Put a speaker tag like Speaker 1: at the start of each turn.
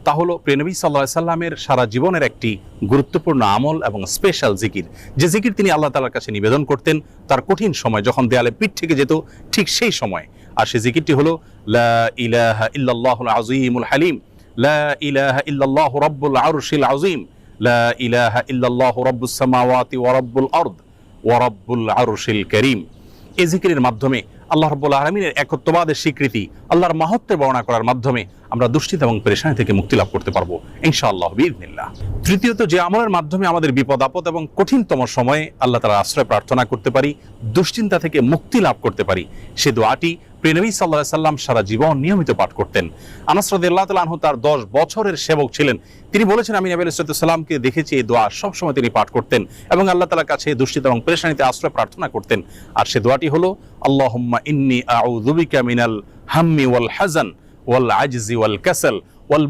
Speaker 1: তা হলো প্রিয় নবী সাল্লাল্লাহু আলাইহি সাল্লামের সারা জীবনের একটি গুরুত্বপূর্ণ আমল এবং স্পেশাল জিকির, যে জিকির তিনি আল্লাহ তাআলার কাছে নিবেদন করতেন তার কঠিন সময় যখন দেয়ালে পিঠ থেকে যেত ঠিক সেই সময়। আর সেই জিকিরটি হলো লা ইলাহা ইল্লাল্লাহুল আযীমুল হালিম, লা ইলাহা ইল্লাল্লাহু রাব্বুল আরশিল আযীম, লা ইলাহা ইল্লাল্লাহু রাব্বুস সামাওয়াতি ওয়া রাব্বুল আরদ ওয়া রাব্বুল আরশিল কারীম। এই জিকিরের মাধ্যমে আল্লাহ রাব্বুল আলামিনের একত্ববাদের স্বীকৃতি, আল্লাহর মাহাত্ম্য বর্ণনা করার মাধ্যমে আমরা দুশ্চিন্তা এবং পেরেশানি থেকে মুক্তি লাভ করতে পারবো ইনশাআল্লাহ বিইذনিল্লাহ। তৃতীয়ত, যে আমলের মাধ্যমে আমাদের বিপদ আপদ এবং কঠিনতম সময়ে আল্লাহ তাআলার আশ্রয় প্রার্থনা করতে পারি, দুশ্চিন্তা থেকে মুক্তি লাভ করতে পারি, সে দোয়াটি প্রিয় নবী সাল্লাল্লাহু আলাইহি সাল্লাম সারা জীবন নিয়মিত পাঠ করতেন। আনাস রাদিয়াল্লাহু তাআলা আনহু তার 10 বছরের সেবক ছিলেন। তিনি বলেছেন, আমি নবী আলাইহিস সালামকে দেখেছি এই দোয়া সবসময় তিনি পাঠ করতেন এবং আল্লাহ তাআলার কাছে দুশ্চিন্তা এবং পেরেশানিতে আশ্রয় প্রার্থনা করতেন। আর সে দোয়াটি হলো আল্লাহুম্মা ইন্নী আউযু বিকা মিনাল হাম্মি ওয়াল হাযান ওয়াল আজজি ওয়াল কাসাল ওয়াল